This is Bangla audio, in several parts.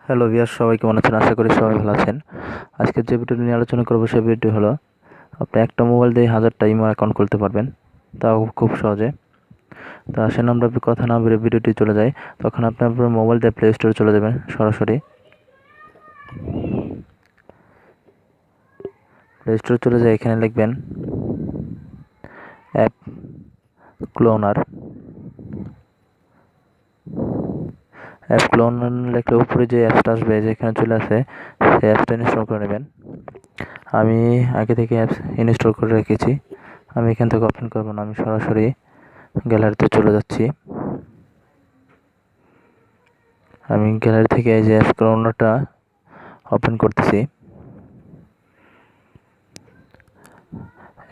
হ্যালো ভিউয়ার্স, সবাই কেমন আছেন? আশা করি সবাই ভালো আছেন। আজকের যে ভিডিওটি নিয়ে আলোচনা করবো সেই ভিডিওটি হলো আপনি একটা মোবাইল দিয়ে 1000টা ইমেল অ্যাকাউন্ট খুলতে পারবেন, তাও খুব সহজে। তো আসেন আমরা কথা না বেরিয়ে ভিডিওটি চলে যাই। তখন আপনি আপনার মোবাইল দিয়ে প্লে স্টোরে চলে যাবেন সরাসরি। প্লে স্টোরে চলে যায়, এখানে লিখবেন অ্যাপ ক্লোনার। অ্যাপ ক্লোনার লিখলে উপরে যে অ্যাপসটা আসবে যেখানে চলে আসে সেই অ্যাপসটা ইনস্টল করে নেবেন। আমি আগে থেকে অ্যাপস ইনস্টল করে রেখেছি। আমি এখান থেকে ওপেন করবো না, আমি সরাসরি গ্যালারিতে চলে যাচ্ছি। আমি গ্যালারি থেকে এই যে অ্যাপ ক্লোনারটা ওপেন করতেছি।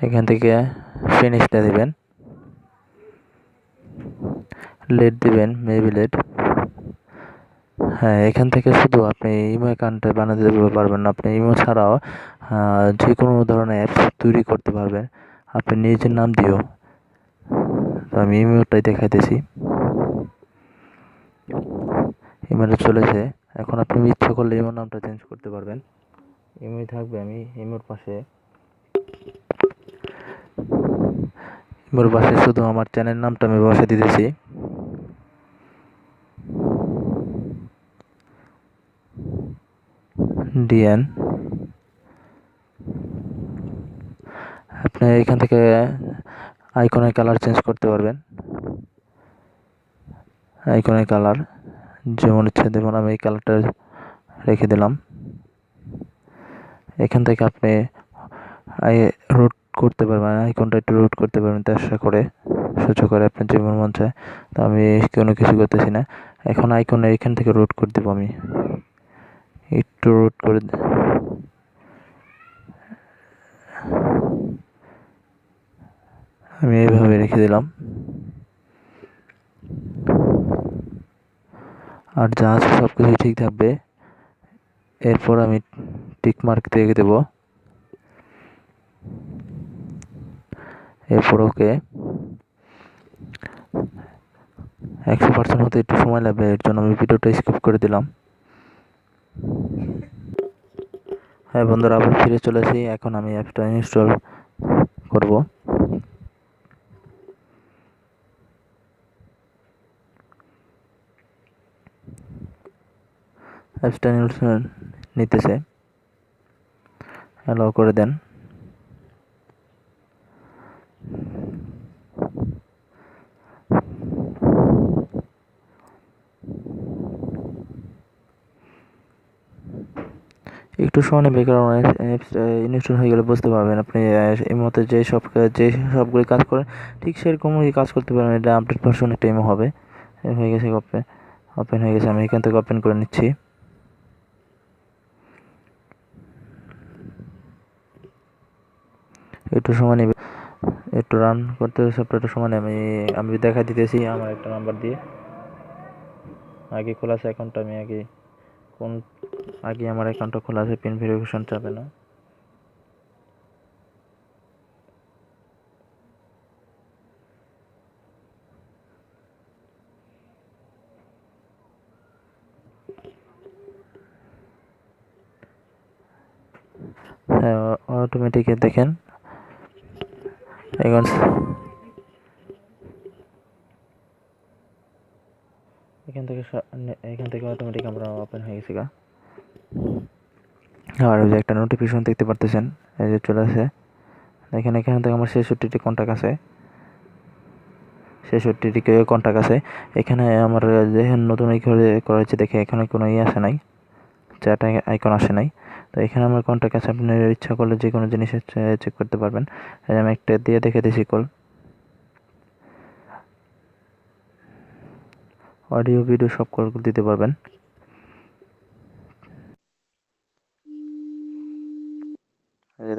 এখান থেকে ফিনিশটা দিবেন, লেট দিবেন, মেবি লেট। হ্যাঁ, এখান থেকে শুধু আপনি ইমো অ্যাকাউন্টে বানাতে পারবেন না, আপনি ইমো ছাড়াও যে কোনো ধরনের অ্যাপস তৈরি করতে পারবেন আপনি নিজের নাম দিয়েও। তো আমি ইমোটাই দেখাইতেছি। ইমোটা চলেছে। এখন আপনি ইচ্ছা করলে ইমোর নামটা চেঞ্জ করতে পারবেন। ইমোই থাকবে, আমি ইমোর পাশে শুধু আমার চ্যানেল নামটা আমি বসে দিতেছি। ডিএন। আপনি এখান থেকে আইকনের কালার চেঞ্জ করতে পারবেন। আইকনের কালার যেমন ইচ্ছে দেবেন, আমি এই কালারটা রেখে দিলাম। এখান থেকে আপনি রোট করতে পারবেন, আইকনটা একটু রোট করতে পারবেন তেরশো করে, সহ্য করে আপনার যেমন মন চায়। তো আমি কোনো কিছু করতেছি না। এখন আইকনে এখান থেকে রোট করে দেবো, আমি একটু রোট করে আমি এইভাবে রেখে দিলাম। আর যা আছে সব কিছু ঠিক থাকবে। এরপর আমি টিক মার্ক দিয়ে দেবো। এরপর ওকে 100% হতে একটু সময় লাগবে, এর জন্য আমি ভিডিওটা স্কিপ করে দিলাম। হ্যাঁ বন্ধুরা, আবার ফিরে চলেছি। এখন আমি অ্যাপটা ইনস্টল করব। অ্যাপসটা ইনস্টল নিতেছে, অ্যালাউ করে দেন। একটু সময় নেবে, কারণ অ্যাপস ইনস্টল হয়ে গেলে বুঝতে পারবেন আপনি এই মতে যে সবগুলি কাজ করেন ঠিক সেরকমই কাজ করতে পারবেন। এটা আপডেট ভার্সন একটা ইমো হবে। হয়ে গেছে, ওপেন হয়ে গেছে। আমি এখান থেকে ওপেন করে নিচ্ছি। একটু সময় নেবে, একটু রান করতে সফটওয়্যারটা সময় নেবে। আমি দেখা দিতেছি আমার একটা নাম্বার দিয়ে। আগে খোলা আছে অ্যাকাউন্টটা, আমি আগে আমার অ্যাকাউন্টটা খোলা আছে, পিন ভেরিফিকেশন চাবে না। হ্যাঁ, অটোমেটিক দেখেন এখন এখান থেকে অটোমেটিক আমরা ওপেন হয়ে গেছি। আর ওই যে একটা নোটিফিকেশন দেখতে পারতেছেন, এই যে চলে আসে। এখান থেকে আমার 66টি কন্টাক্ট আছে, 66টি কন্টাক্ট আছে। এখানে আমার যে নতুন করা হয়েছে দেখে এখানে কোনো আসে নাই, চ্যাট আইকন আসে নাই। তো এখানে আমার কন্টাক্ট আছে, আপনি ইচ্ছা করলে যে কোনো জিনিস চেক করতে পারবেন। আমি একটা দিয়ে দেখে দিয়েছি কল, অডিও ভিডিও সব কল দিতে পারবেন।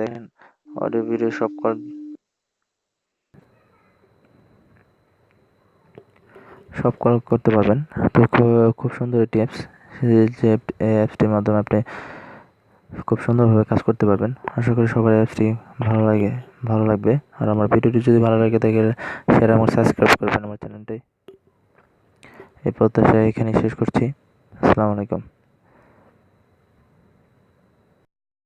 দেখেন অডিও ভিডিও সব কল করতে পারবেন। তো খুব সুন্দর একটি অ্যাপস, যে অ্যাপসটির মাধ্যমে আপনি খুব সুন্দরভাবে কাজ করতে পারবেন। আশা করি সবার অ্যাপসটি ভালো লাগবে। আর আমার ভিডিওটি যদি ভালো লাগে তাহলে শেয়ার এবং সাবস্ক্রাইব করবেন আমার চ্যানেলটি। এই প্রত্যাশা এখানেই শেষ করছি। আসসালামু আলাইকুম।